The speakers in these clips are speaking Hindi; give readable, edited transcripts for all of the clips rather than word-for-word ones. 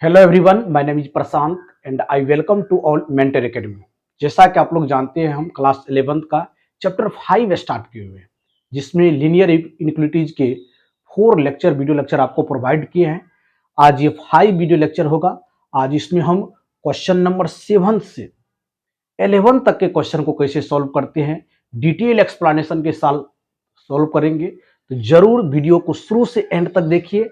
Hello everyone, my name is Prashant and I welcome to all mentor academy. जैसा कि आप लोग जानते हैं, हम क्लास 11th का चैप्टर 5 स्टार्ट किए हुए हैं, जिसमें लीनियर इनइक्वालिटीज के 4 लेक्चर वीडियो लेक्चर आपको प्रोवाइड किए हैं। आज ये 5 वीडियो लेक्चर होगा। आज इसमें हम क्वेश्चन नंबर 7 से 11 तक के क्वेश्चन को कैसे सॉल्व करते हैं, डिटेल एक्सप्लेनेशन के साथ सॉल्व करेंगे। तो जरूर वीडियो को शुरू से एंड तक देखिए,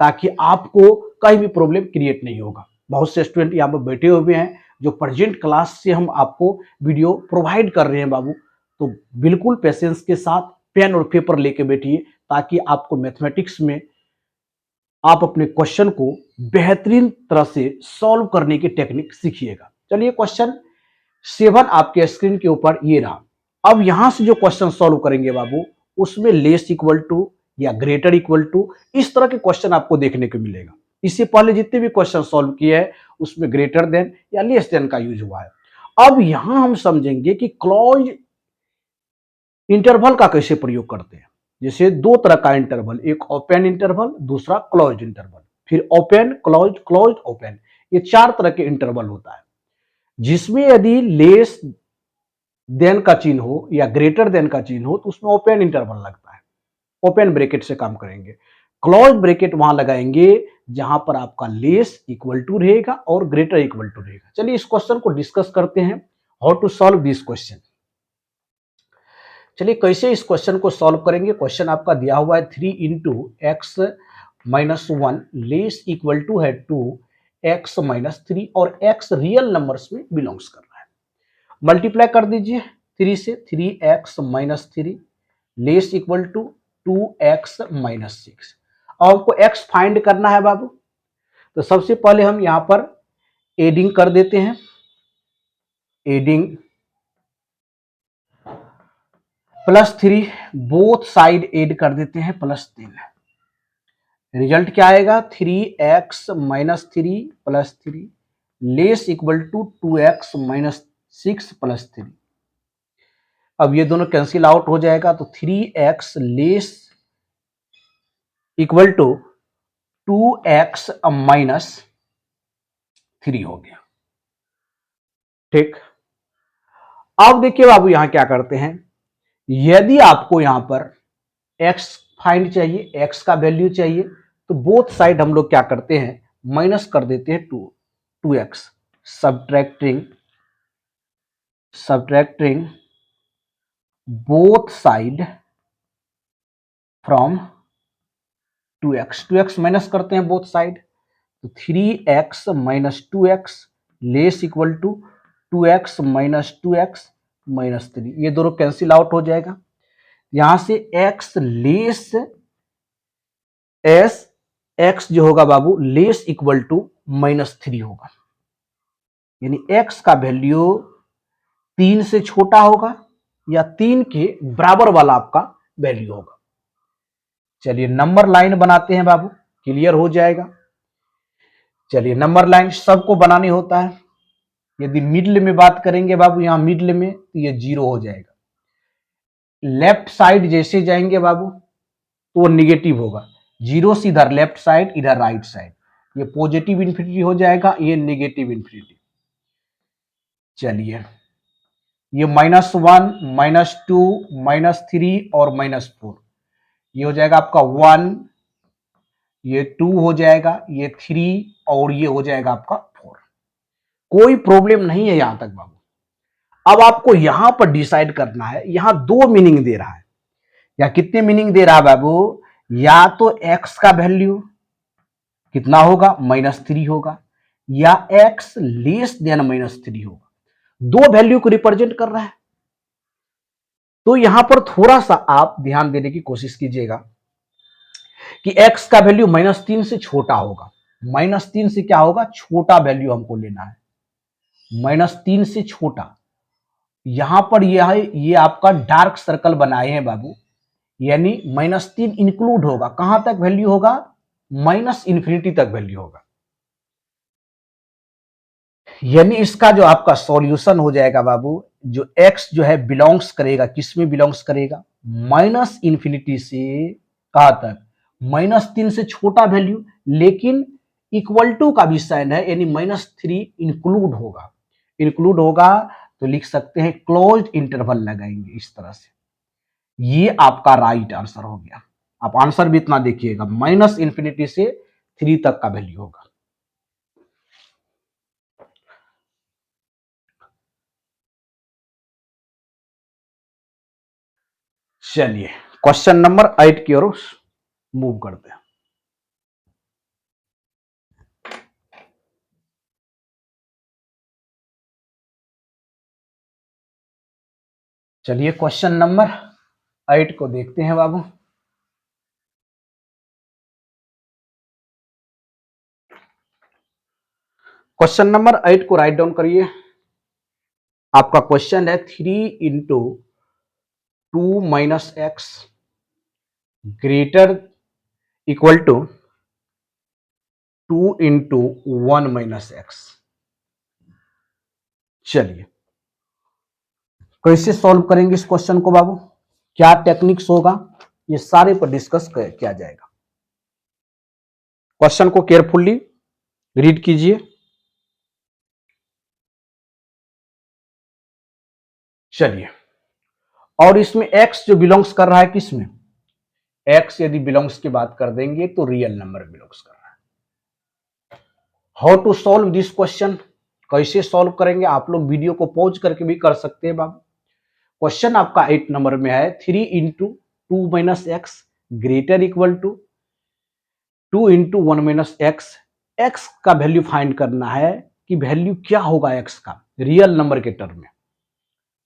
ताकि आपको कहीं भी प्रॉब्लम क्रिएट नहीं होगा। बहुत से स्टूडेंट यहाँ पर बैठे हुए हैं जो प्रेजेंट क्लास से हम आपको वीडियो प्रोवाइड कर रहे हैं बाबू, तो बिल्कुल पेशेंस के साथ पेन और पेपर लेके बैठिए, ताकि आपको मैथमेटिक्स में आप अपने क्वेश्चन को बेहतरीन तरह से सॉल्व करने की टेक्निक सीखिएगा। चलिए, क्वेश्चन 7 आपके स्क्रीन के ऊपर ये रहा। अब यहां से जो क्वेश्चन सॉल्व करेंगे बाबू, उसमें लेस इक्वल टू या ग्रेटर इक्वल टू इस तरह के क्वेश्चन आपको देखने को मिलेगा। इससे पहले जितने भी क्वेश्चन सॉल्व किए हैं उसमें ग्रेटर देन या लेस देन का यूज हुआ है। अब यहां हम समझेंगे कि क्लोज इंटरवल का कैसे प्रयोग करते हैं। जैसे दो तरह का इंटरवल, एक ओपन इंटरवल, दूसरा क्लोज इंटरवल, फिर ओपन क्लोज क्लोज ओपन, ये 4 तरह के इंटरवल होता है, जिसमें यदि लेस देन का चिन्ह हो या ग्रेटर देन का चिन्ह हो तो उसमें ओपन इंटरवल लगता है, ओपन ब्रैकेट से काम करेंगे। क्लोज ब्रैकेट वहां लगाएंगे जहां पर आपका लेस इक्वल टू रहेगा और ग्रेटर इक्वल टू रहेगा। चलिए, इस क्वेश्चन को डिस्कस करते हैं, how to solve this question. चलिए, कैसे इस क्वेश्चन को सॉल्व करेंगे। क्वेश्चन आपका दिया हुआ है 3 into x minus 1 less equal to है 2x माइनस 3 और x रियल नंबर्स में बिलोंग्स कर रहा है। मल्टीप्लाई कर दीजिए 3 से, 3x minus 3 less equal to 2x minus 6। और आपको x फाइंड करना है बाबू, तो सबसे पहले हम यहां पर एडिंग कर देते हैं। एडिंग +3, बोथ साइड एड कर देते हैं +3। रिजल्ट क्या आएगा, 3x minus 3 plus 3 less equal to 2x minus 6 plus 3। अब ये दोनों कैंसिल आउट हो जाएगा, तो 3x less equal to 2x minus 3 हो गया। ठीक, अब देखिए बाबू, यहां क्या करते हैं। यदि आपको यहां पर x फाइंड चाहिए, x का वैल्यू चाहिए, तो बोथ साइड हम लोग क्या करते हैं, माइनस कर देते हैं 2x, subtracting both side from 2x minus करते हैं बोथ साइड, तो 3x minus 2x less equal to 2x minus 3, ये दोनों कैंसिल आउट हो जाएगा। यहां से x लेस एस x जो होगा बाबू लेस इक्वल टू -3 होगा, यानी x का वैल्यू 3 से छोटा होगा या 3 के बराबर वाला आपका वैल्यू होगा। चलिए, नंबर लाइन बनाते हैं बाबू, क्लियर हो जाएगा। चलिए, नंबर लाइन सबको बनानी होता है। यदि मिडल में बात करेंगे बाबू, यहां मिडल में, तो ये 0 हो जाएगा। लेफ्ट साइड जैसे जाएंगे बाबू तो वो निगेटिव होगा, 0 से इधर लेफ्ट साइड, इधर राइट साइड, ये पॉजिटिव इंफिनिटी हो जाएगा, ये नेगेटिव इंफिनिटी। चलिए, ये -1 -2 -3 और -4, ये हो जाएगा आपका 1, ये 2 हो जाएगा, ये 3 और ये हो जाएगा आपका 4। कोई प्रॉब्लम नहीं है यहां तक बाबू। अब आपको यहां पर डिसाइड करना है, यहां 2 मीनिंग दे रहा है, या कितने मीनिंग दे रहा है बाबू, या तो x का वैल्यू कितना होगा, -3 होगा, या x लेस देन -3 होगा। 2 वैल्यू को रिप्रेजेंट कर रहा है। तो यहां पर थोड़ा सा आप ध्यान देने की कोशिश कीजिएगा कि x का वैल्यू -3 से छोटा होगा। -3 से क्या होगा, छोटा वैल्यू हमको लेना है, -3 से छोटा। यहां पर यह ये आपका डार्क सर्कल बनाए हैं बाबू, यानी -3 इंक्लूड होगा, कहां तक वैल्यू होगा, -इन्फिनिटी तक वैल्यू होगा। यानी इसका जो आपका सॉल्यूशन हो जाएगा बाबू, जो x जो है बिलोंग्स करेगा, किस में बिलोंग्स करेगा, -इन्फिनिटी से कहां तक, -3 से छोटा वैल्यू, लेकिन इक्वल टू का भी साइन है, यानी -3 इंक्लूड होगा। इंक्लूड होगा तो लिख सकते हैं क्लोज्ड इंटरवल लगाएंगे इस तरह से। ये आपका राइट आंसर हो गया। आप आंसर भी इतना देखिएगा, -∞ से 3 तक का वैल्यू होगा। चलिए क्वेश्चन नंबर 8 की ओर मूव करते हैं। चलिए क्वेश्चन नंबर 8 को देखते हैं बाबू। क्वेश्चन नंबर 8 को राइट डाउन करिए। आपका क्वेश्चन है 3 into 2 minus x greater equal to 2 into 1 minus x. चलिए कैसे सॉल्व करेंगे इस क्वेश्चन को बाबू, क्या टेक्निक्स होगा, ये सारे पर डिस्कस किया जाएगा। क्वेश्चन को केयरफुली रीड कीजिए। चलिए, और इसमें x जो बिलोंग्स कर रहा है किसमें, x यदि बिलोंग्स की बात कर देंगे तो रियल नंबर बिलोंग्स कर रहा है। How to solve this question, कैसे सॉल्व करेंगे, आप लोग वीडियो को पॉज करके भी कर सकते हैं बाबू। क्वेश्चन आपका 8 नंबर में है 3 into 2 minus x greater equal to 2 into 1 minus x. X का वैल्यू फाइंड करना है कि वैल्यू क्या होगा एक्स का रियल नंबर के टर्म में।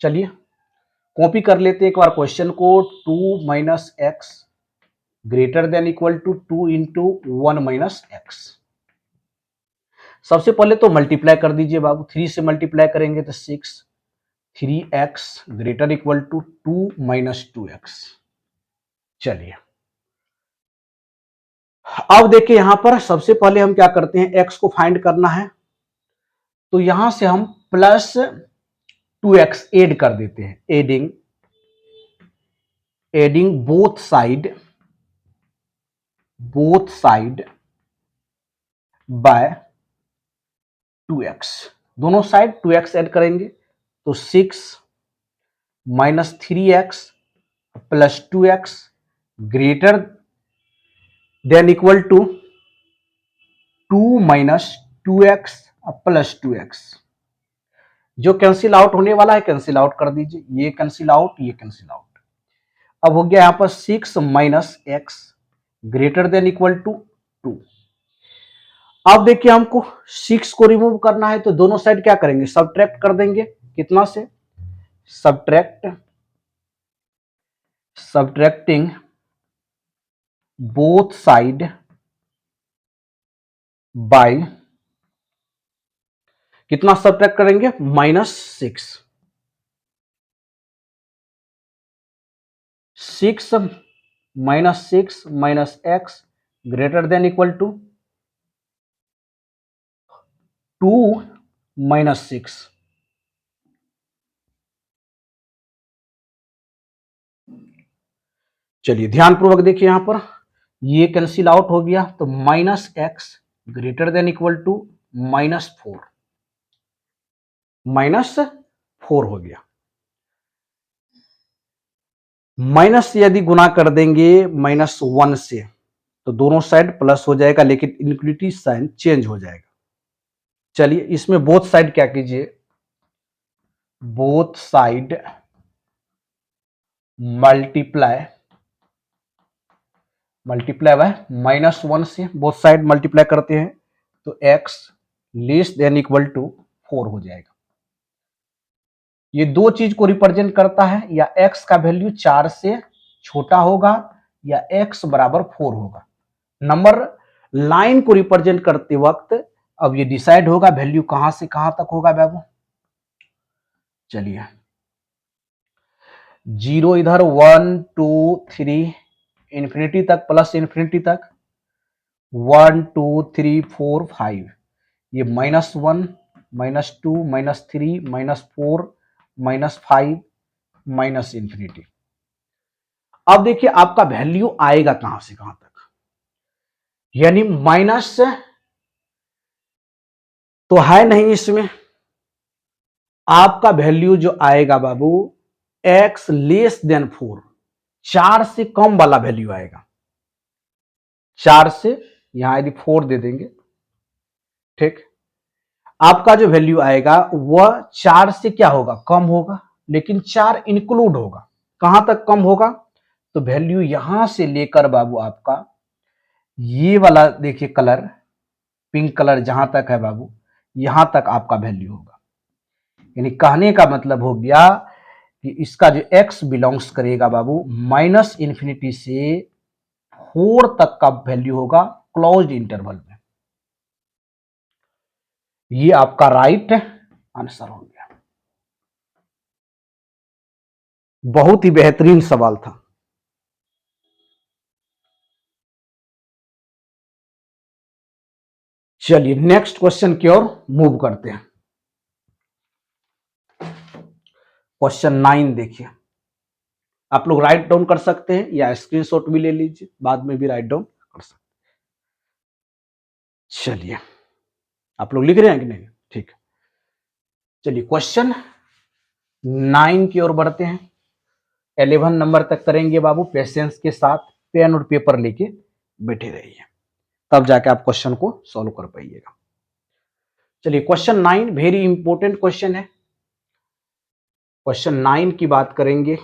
चलिए कॉपी कर लेते हैं एक बार क्वेश्चन को। 2 minus x greater than equal to 2 into 1 minus x. सबसे पहले तो मल्टीप्लाई कर दीजिए बाबू, 3 से मल्टीप्लाई करेंगे तो 6, 3x greater equal to 2 minus 2x। चलिए अब देखिए यहां पर सबसे पहले हम क्या करते हैं, x को फाइंड करना है तो यहां से हम प्लस 2x एड कर देते हैं। Adding both side bye 2x, दोनों साइड 2x ऐड करेंगे तो 6 minus 3x plus 2x greater than equal to 2 minus 2x plus 2x। जो कैंसिल आउट होने वाला है कैंसिल आउट कर दीजिए, ये कैंसिल आउट, ये कैंसिल आउट। अब हो गया यहां पर 6 minus x greater than equal to 2। अब देखिए हमको 6 को रिमूव करना है तो दोनों साइड क्या करेंगे, सब्ट्रैक्ट कर देंगे। कितना से, सब्ट्रैक्टिंग बोथ साइड बाय, कितना सब्ट्रैक्ट करेंगे, -6। 6 minus 6 minus x greater than equal to 2 minus 6। चलिए ध्यानपूर्वक देखिए यहां पर, ये कैंसिल आउट हो गया तो -x greater than equal to -4, -4 हो गया। माइनस यदि गुना कर देंगे -1 से तो दोनों साइड प्लस हो जाएगा, लेकिन इनफिनिटी साइन चेंज हो जाएगा। चलिए इसमें बोथ साइड क्या कीजिए, बोथ साइड मल्टीप्लाई बाय -1 से, बोथ साइड मल्टीप्लाई करते हैं तो x less than equal to 4 हो जाएगा। ये दो चीज को रिप्रेजेंट करता है, या x का वैल्यू 4 से छोटा होगा या x बराबर 4 होगा। नंबर लाइन को रिप्रेजेंट करते वक्त अब ये डिसाइड होगा वैल्यू कहां से कहां तक होगा बाबू। चलिए 0 इधर, 1 2 3 इंफिनिटी तक, प्लस इंफिनिटी तक 1 2 3 4 5, ये -1 -2 -3 -4 -5 माइनस इंफिनिटी। अब देखिए आपका वैल्यू आएगा कहां से कहां तक, यानी -4 तो है नहीं इसमें। आपका वैल्यू जो आएगा बाबू x लेस देन 4, 4 से कम वाला वैल्यू आएगा। 4 से, यहां यदि 4 दे देंगे, ठीक, आपका जो वैल्यू आएगा वह 4 से क्या होगा, कम होगा, लेकिन 4 इंक्लूड होगा। कहां तक कम होगा, तो वैल्यू यहां से लेकर बाबू आपका ये वाला देखिए कलर, पिंक कलर जहां तक है बाबू, यहां तक आपका वैल्यू होगा। यानी कहने का मतलब हो गया कि इसका जो x बिलोंग्स करेगा बाबू माइनस इंफिनिटी से 4 तक का वैल्यू होगा क्लोज्ड इंटरवल में। ये आपका राइट आंसर हो गया। बहुत ही बेहतरीन सवाल था। चलिए नेक्स्ट क्वेश्चन की ओर मूव करते हैं। क्वेश्चन 9 देखिए, आप लोग राइट डाउन कर सकते हैं या स्क्रीनशॉट भी ले लीजिए, बाद में भी राइट डाउन कर सकते हैं। चलिए, आप लोग लिख रहे हैं कि नहीं, ठीक। चलिए क्वेश्चन 9 की ओर बढ़ते हैं। 11 नंबर तक करेंगे बाबू, पेशेंस के साथ पेन और पेपर लेके बैठे रहिए, तब जाके आप क्वेश्चन को सॉल्व कर पाइएगा। चलिए क्वेश्चन 9 वेरी इंपॉर्टेंट क्वेश्चन है। क्वेश्चन 9 की बात करेंगे,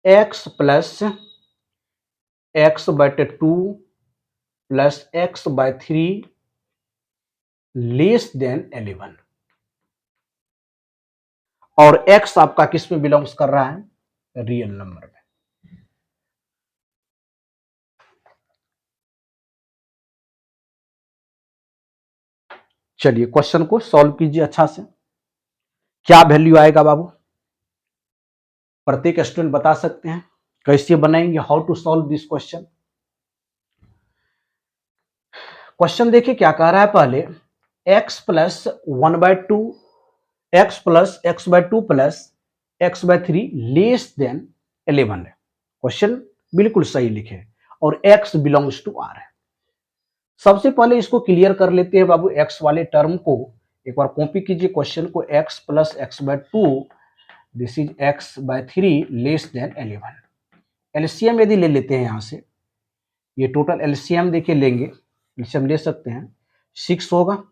x प्लस एक्स बटे 2 plus x by 3 less than 11, और x आपका किस में बिलोंग्स कर रहा है, रियल नंबर में। चलिए क्वेश्चन को सॉल्व कीजिए अच्छा से। क्या वैल्यू आएगा बाबू, प्रत्येक स्टूडेंट बता सकते हैं कैसे बनाएंगे, how to solve this question. Question देखिए क्या कह रहा है, पहले x plus 1/2 x plus x by 2 plus x by 3 less than 11 है। क्वेश्चन बिल्कुल सही लिखे, और x बिलोंग्स टू r है। सबसे पहले इसको क्लियर कर लेते हैं बाबू, x वाले टर्म को एक बार कॉपी कीजिए क्वेश्चन को, x plus x by 2 this is x by 3 less than 11। LCM यदि ले लेते हैं यहां से, ये टोटल एलसीएम देखिए लेंगे, एलसीएम ले सकते हैं, 6 होगा,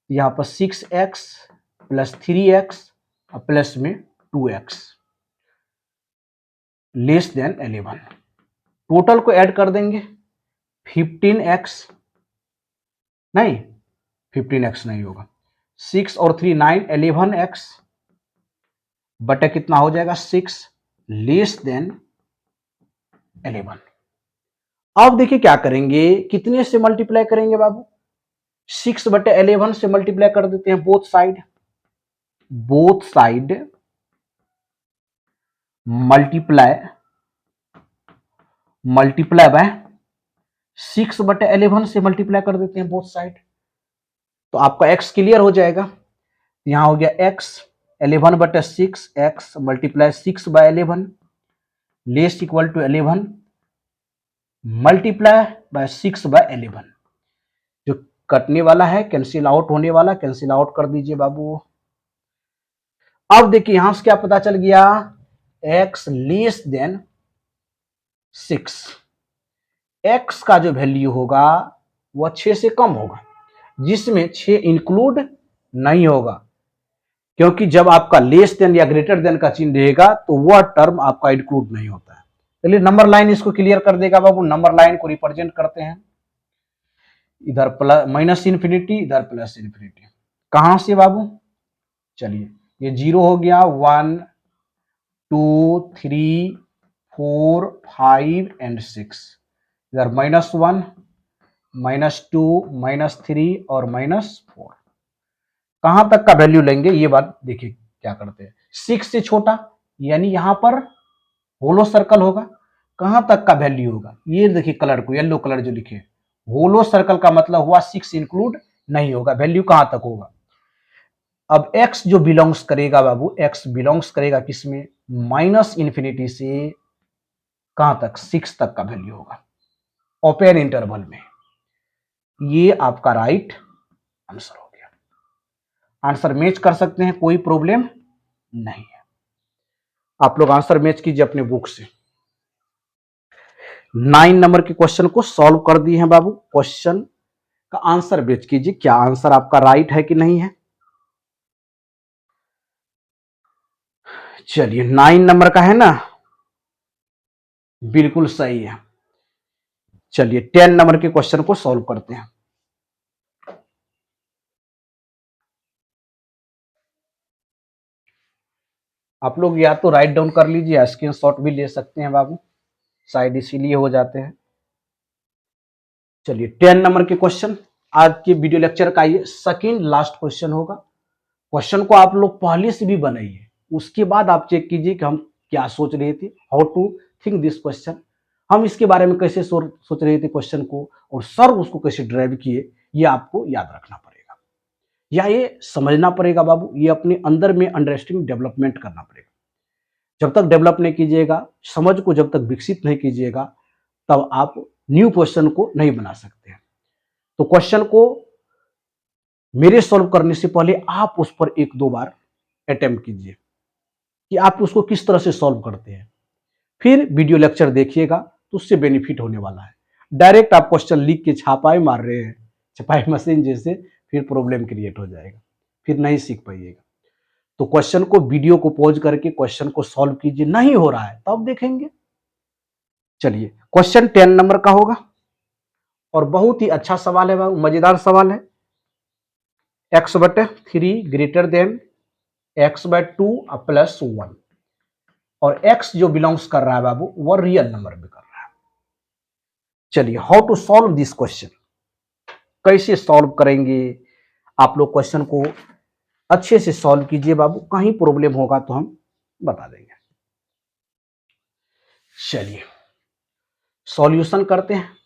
यहाँ पर 6x प्लस 3x और प्लस में 2x लेस देन 11। टोटल को ऐड कर देंगे, 15x नहीं, 15x नहीं होगा, 6 और 3 9, 11x बटा कितना हो जाएगा 6 लेस देन 11। अब देखिए क्या करेंगे, कितने से मल्टीप्लाई करेंगे बाबू, 6 बटे 11 से मल्टीप्लाई कर देते हैं both side, both side multiply by 6 बटे 11 से मल्टीप्लाई कर देते हैं बोथ साइड, तो आपका x क्लियर हो जाएगा। यहां हो गया x 11 बटे 6 x multiply 6 by 11 less equal to 11 multiply by 6 by 11। जो कटने वाला है कैंसिल आउट होने वाला, कैंसिल आउट कर दीजिए बाबू। अब देखिए यहां से क्या पता चल गया, x लेस देन 6, x का जो वैल्यू होगा वह 6 से कम होगा, जिसमें 6 इंक्लूड नहीं होगा, क्योंकि जब आपका लेस देन या ग्रेटर देन का चिन्ह रहेगा तो वह टर्म आपका इंक्लूड नहीं होता है। चलिए नंबर लाइन इसको क्लियर कर देगा बाबू। नंबर लाइन को रिप्रेजेंट करते हैं, इधर प्लस माइनस इन्फिनिटी, इधर प्लस इन्फिनिटी। कहां से बाबू, चलिए ये 0 हो गया, 1 2 3 4 5 एंड 6, इधर -1 -2 -3 और -4। कहां तक का वैल्यू लेंगे ये बात देखिए क्या करते हैं, 6 से छोटा यानी यहां पर होलो सर्कल होगा, कहां तक का वैल्यू होगा, ये देखिए कलर को, येलो कलर जो लिखे, होलो सर्कल का मतलब हुआ 6 इंक्लूड नहीं होगा, वैल्यू कहां तक होगा। अब x जो बिलोंग्स करेगा बाबू, x बिलोंग्स करेगा किसमें, माइनस इंफिनिटी से कहां तक, 6 तक का वैल्यू होगा ओपन इंटरवल में। ये आपका राइट आंसर हो गया। आंसर मैच कर सकते हैं, कोई प्रॉब्लम नहीं है। आप लोग आंसर मैच कीजिए अपने बुक से। 9 नंबर के क्वेश्चन को सॉल्व कर दिए हैं बाबू। क्वेश्चन का आंसर मैच कीजिए, क्या आंसर आपका राइट है कि नहीं है। चलिए 9 नंबर का है ना, बिल्कुल सही है। चलिए 10 नंबर के क्वेश्चन को सॉल्व करते हैं। आप लोग या तो राइट डाउन कर लीजिए या स्क्रीनशॉट भी ले सकते हैं बाबू, शायद इसीलिए हो जाते हैं। चलिए 10 नंबर के क्वेश्चन आज के वीडियो लेक्चर का ये सेकंड लास्ट क्वेश्चन होगा। क्वेश्चन को आप लोग पहले से भी बनाइए, उसके बाद आप चेक कीजिए कि हम क्या सोच रहे थे, how to think this question, हम इसके बारे में कैसे सोच रहे थे क्वेश्चन को, और सर उसको कैसे ड्राइव किए, ये आपको याद रखना पड़ेगा या ये समझना पड़ेगा बाबू। ये अपने अंदर में अंडरस्टैंडिंग डेवलपमेंट करना पड़ेगा। जब तक डेवलप नहीं कीजिएगा, समझ को जब तक विकसित नहीं कीजिएगा, तब आप न्यू क्वेश्चन को नहीं बना सकते हैं। तो क्वेश्चन को मेरे सॉल्व करने से पहले आप उस पर एक दो बार अटेम्प्ट कीजिए कि आप उसको किस तरह से सॉल्व करते हैं, फिर वीडियो लेक्चर देखिएगा तो उससे बेनिफिट होने वाला है। डायरेक्ट आप क्वेश्चन लिख के छापाई मार रहे हैं छपाई मशीन जैसे, फिर प्रॉब्लम क्रिएट हो जाएगा, फिर नहीं सीख पाइएगा। तो क्वेश्चन को वीडियो को पॉज करके क्वेश्चन को सॉल्व कीजिए, नहीं हो रहा है तब देखेंगे। चलिए क्वेश्चन 10 नंबर का होगा और बहुत ही अच्छा सवाल है, मजेदार सवाल है। x/3 greater than x/2 plus 1, और x जो बिलोंग्स कर रहा है बाबू वो रियल नंबर में कर रहा है। चलिए how to solve this question, कैसे सॉल्व करेंगे। आप लोग क्वेश्चन को अच्छे से सॉल्व कीजिए बाबू, कहीं प्रॉब्लम होगा तो हम बता देंगे। चलिए सॉल्यूशन करते हैं।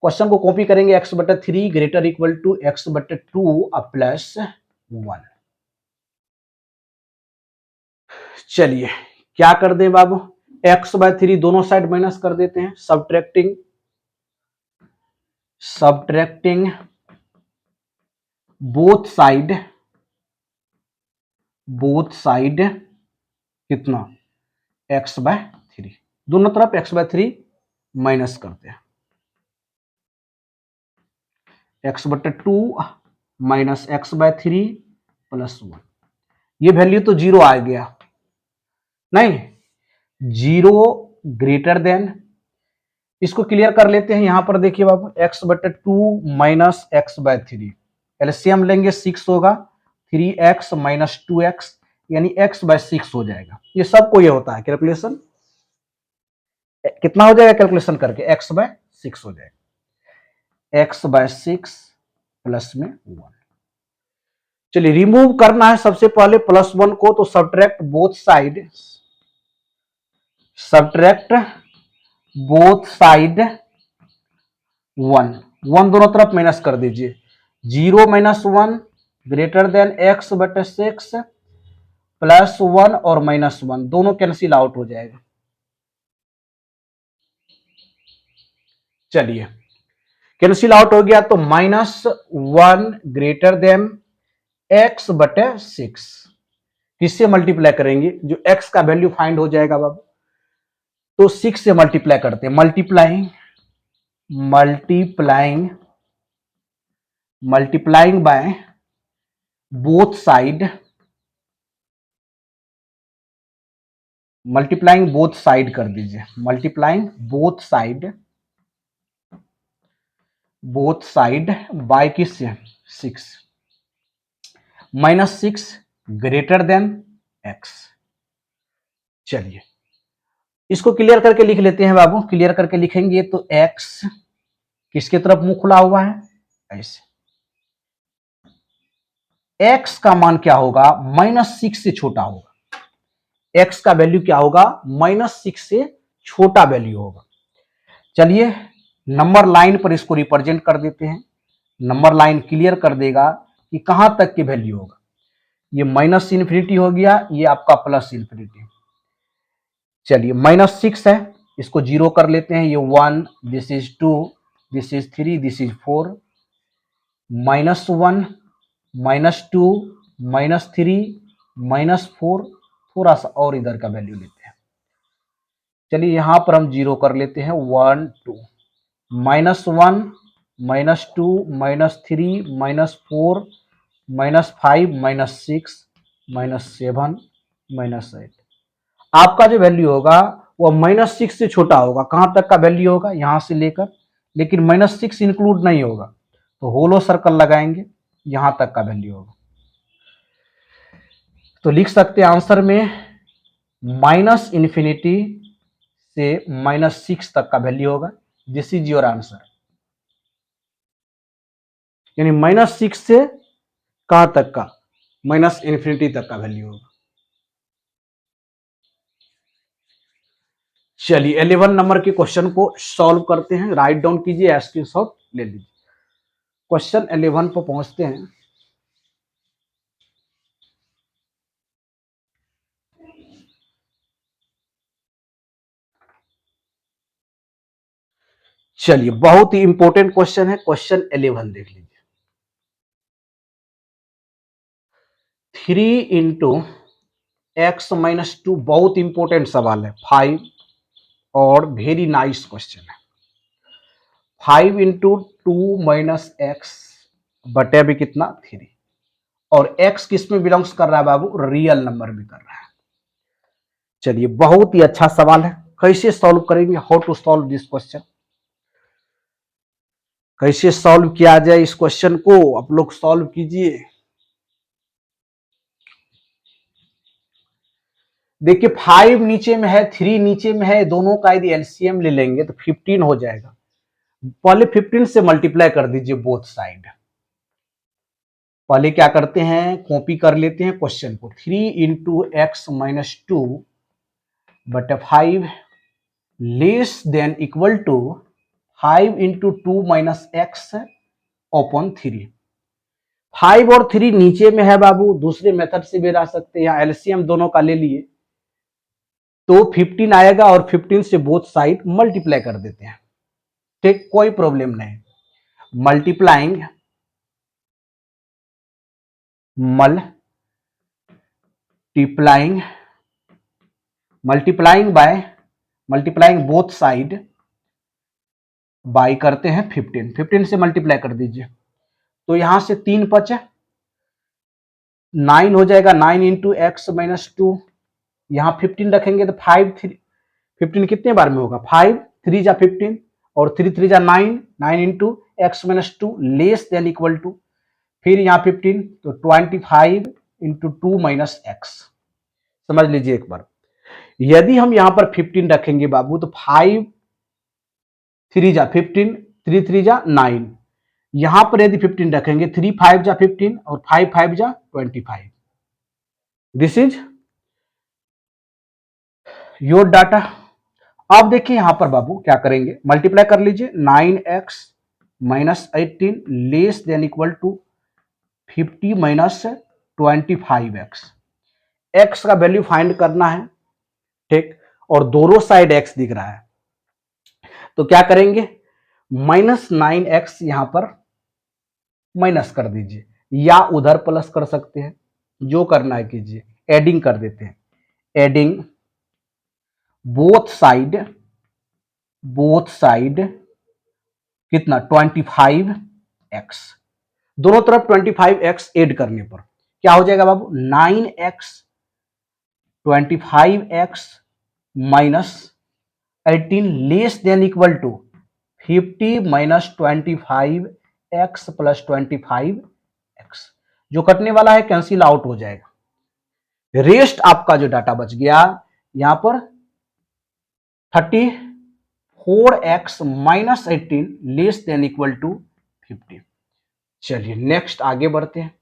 क्वेश्चन को कॉपी करेंगे, x/3 greater equal to x/2 plus 1। चलिए क्या कर दें बाबू, x/3 दोनों साइड माइनस कर देते हैं, सब्ट्रैक्टिंग बोथ साइड कितना x/3, दोनों तरफ x/3 माइनस करते हैं। x/2 माइनस x/3 प्लस 1, ये वैल्यू तो जीरो आ गया, नहीं जीरो ग्रेटर देन, इसको क्लियर कर लेते हैं। यहां पर देखिए बाबू x/2 माइनस x/3, एलसीएम लेंगे 6 होगा, 3x माइनस 2x यानी x/6 हो जाएगा। ये सबको ये होता है कैलकुलेशन, कितना हो जाएगा कैलकुलेशन करके x/6 हो जाएगा, x/6 प्लस में 1। चलिए रिमूव करना है सबसे पहले प्लस 1 को, तो सब्ट्रैक्ट बोथ साइड 1 दोनों तरफ माइनस कर दीजिए, 0 minus 1 greater than x/6 plus 1 और माइनस 1 दोनों कैंसिल आउट हो जाएगा। चलिए कैंसिल आउट हो गया तो -1 ग्रेटर देन x/6, किससे मल्टीप्लाई करेंगे, जो x का वैल्यू फाइंड हो जाएगा बाबू, तो 6 से मल्टीप्लाई करते हैं, मल्टीप्लाइंग बाय बोथ साइड कर दीजिए, मल्टीप्लाइंग बोथ साइड बाय किससे 6, -6 ग्रेटर देन x। चलिए इसको क्लियर करके लिख लेते हैं बाबू, क्लियर करके लिखेंगे तो x किसके तरफ मुंह खुला हुआ है, ऐसे x का मान क्या होगा, -6 से छोटा होगा, x का वैल्यू क्या होगा, -6 से छोटा वैल्यू होगा। चलिए नंबर लाइन पर इसको रिप्रेजेंट कर देते हैं, नंबर लाइन क्लियर कर देगा कि कहां तक की वैल्यू होगा। ये -∞ हो गया, ये आपका +∞। चलिए -6 है, इसको 0 कर लेते हैं, ये 1, this is 2, this is 3, this is 4, -1 -2, -3, -4, थोड़ा सा और इधर का वैल्यू लेते हैं। चलिए यहां पर हम 0 कर लेते हैं, 1 2, -1, -2, -3, -4, -5, -6, -7, -8। आपका जो वैल्यू होगा वो -6 से छोटा होगा। कहां तक का वैल्यू होगा? यहां से लेकर, लेकिन -6 इंक्लूड नहीं होगा, तो होलो सर्कल लगाएंगे, यहां तक का वैल्यू होगा। तो लिख सकते हैं आंसर में -इन्फिनिटी से -6 तक का वैल्यू होगा। This is your answer. यानी -6 से कहां तक का? -इन्फिनिटी तक का वैल्यू होगा। चलिए 11 नंबर के क्वेश्चन को सॉल्व करते हैं। राइट डाउन कीजिए, स्क्रीनशॉट ले लीजिए। क्वेश्चन 11 पर पहुंचते हैं। चलिए बहुत ही इंपॉर्टेंट क्वेश्चन है, क्वेश्चन 11 देख लीजिए। 3 इंटू x-2 बहुत इंपॉर्टेंट सवाल है। 5 और वेरी नाइस क्वेश्चन है। 5 इंटू 2-x बटे भी कितना? 3। और x किस में बिलोंग्स कर रहा है बाबू? रियल नंबर में कर रहा है। चलिए बहुत ही अच्छा सवाल है। कैसे सॉल्व करेंगे? How to solve this question, कैसे सॉल्व किया जाए इस क्वेश्चन को? आप लोग सॉल्व कीजिए। देखिए 5 नीचे में है, 3 नीचे में है, दोनों का यदि एलसीएम ले लेंगे तो 15 हो जाएगा। पहले 15 से मल्टीप्लाई कर दीजिए बोथ साइड। पहले क्या करते हैं, कॉपी कर लेते हैं क्वेश्चन को। 3 इंटू x-2 बटे 5 less than equal to 5 into 2-x upon 3। 5 और 3 नीचे में है बाबू, दूसरे मेथड से भी ला सकते हैं। यहाँ एलसीएम दोनों का ले लिए तो 15 आएगा और 15 से बोथ साइड मल्टीप्लाई कर देते हैं। ठीक, कोई प्रॉब्लम नहीं। Multiplying multiplying both side by करते हैं 15। 15 से मल्टीप्लाई कर दीजिए तो यहां से 3 बचे, 9 हो जाएगा। 9 इंटू x-2, यहां 15 रखेंगे तो 15 कितने बार में होगा? 5 3 जा 15 और 3 3 जा 9, 9 into x-2 less than equal to, फिर यहाँ 15 तो 25 इंटू 2-x। समझ लीजिए एक बार, यदि हम यहां पर 15 रखेंगे बाबू तो 5 3 जा 15, 3 3 जा 9, यहां पर यदि 15 रखेंगे 3 5 जा 15 और 5 5 जा 25। This is your data. अब देखिए यहां पर बाबू क्या करेंगे, मल्टीप्लाई कर लीजिए। 9x-18 less than equal to 50-25x। x का वैल्यू फाइंड करना है, ठीक, और दोनों साइड x दिख रहा है तो क्या करेंगे, -9x यहां पर माइनस कर दीजिए या उधर प्लस कर सकते हैं, जो करना है कीजिए। एडिंग कर देते हैं, एडिंग बोथ साइड कितना? 25x। दोनों तरफ 25x ऐड करने पर क्या हो जाएगा बाबू? 9x 25x minus 18 less than equal to 50-25x plus 25x। जो कटने वाला है कैंसिल आउट हो जाएगा। रेस्ट आपका जो डाटा बच गया यहां पर 34x minus 18 less than equal to 50। चलिए नेक्स्ट आगे बढ़ते हैं।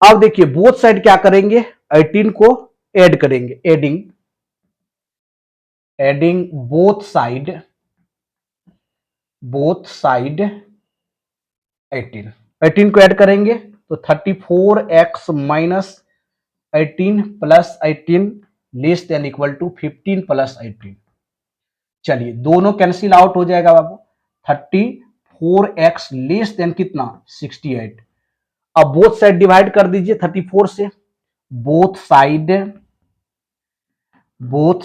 अब देखिए बोथ साइड क्या करेंगे, 18 को ऐड करेंगे। एडिंग बोथ साइड 18 को ऐड करेंगे तो 34x minus 18 plus 18 less than equal to 15 plus 18। चलिए दोनों कैंसिल आउट हो जाएगा बाबू। 34x लेस देन कितना? 68 अब बोथ साइड डिवाइड कर दीजिए 34 से, बोथ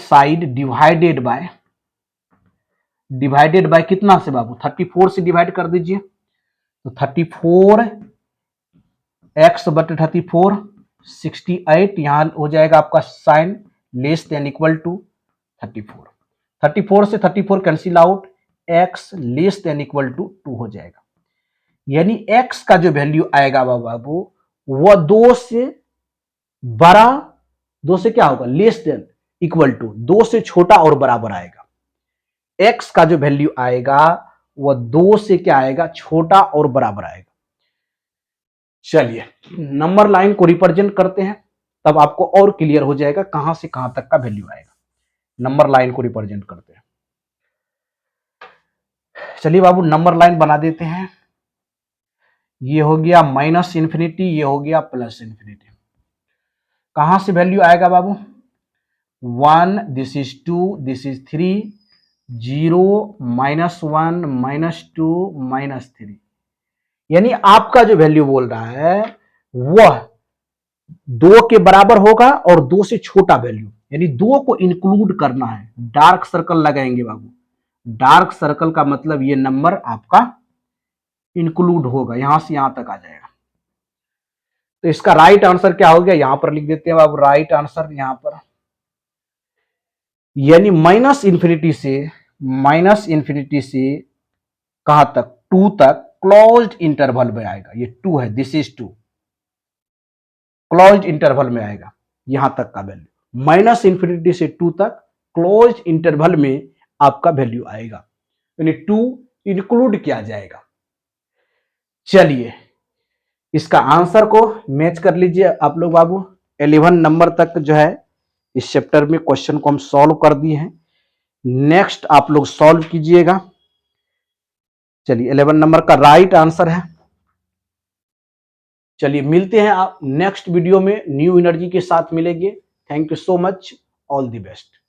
साइड डिवाइडेड बाय कितना से बाबू, 34 से डिवाइड कर दीजिए, तो 34 x बटे 34 68, यहां हो जाएगा आपका sign less than equal to 34, 34 से 34 cancel out, x less than equal to 2 हो जाएगा। यानी x का जो वैल्यू आएगा बाबू वह 2 से बड़ा, 2 से क्या होगा, लेस देन इक्वल टू, 2 से छोटा और बराबर आएगा। x का जो वैल्यू आएगा वह 2 से क्या आएगा, छोटा और बराबर आएगा। चलिए नंबर लाइन को रिप्रेजेंट करते हैं, तब आपको और क्लियर हो जाएगा कहां से कहां तक का वैल्यू आएगा। नंबर लाइन को रिप्रेजेंट करते हैं। चलिए बाबू नंबर लाइन बना देते हैं। ये हो गया माइनस इन्फिनिटी, ये हो गया प्लस इन्फिनिटी। कहां से वैल्यू आएगा बाबू, 1, दिस इज 2, दिस इज 3, 0, -1, -2, -3। यानी आपका जो वैल्यू बोल रहा है वह 2 के बराबर होगा और 2 से छोटा वैल्यू, यानी 2 को इंक्लूड करना है। डार्क सर्कल लगाएंगे बाबू, डार्क सर्कल का मतलब ये नंबर आपका इंक्लूड होगा, यहां से यहां तक आ जाएगा। तो इसका राइट आंसर क्या हो गया, यहां पर लिख देते हैं बाबू, राइट आंसर यहां पर, यानी माइनस इन्फिनिटी से कहां तक, 2 तक क्लोज्ड इंटरवल में आएगा। ये 2 है, दिस इज 2, क्लोज्ड इंटरवल में आएगा यहां तक का वैल्यू। माइनस इन्फिनिटी से 2 तक क्लोज्ड इंटरवल में आपका वैल्यू आएगा, यानी 2 इंक्लूड किया जाएगा। चलिए इसका आंसर को मैच कर लीजिए आप लोग बाबू। 11 नंबर तक जो है इस चैप्टर में क्वेश्चन को हम सॉल्व कर दिए हैं। नेक्स्ट आप लोग सॉल्व कीजिएगा। चलिए 11 नंबर का राइट आंसर है। चलिए मिलते हैं आप नेक्स्ट वीडियो में, न्यू एनर्जी के साथ मिलेंगे। Thank you so much, all the best.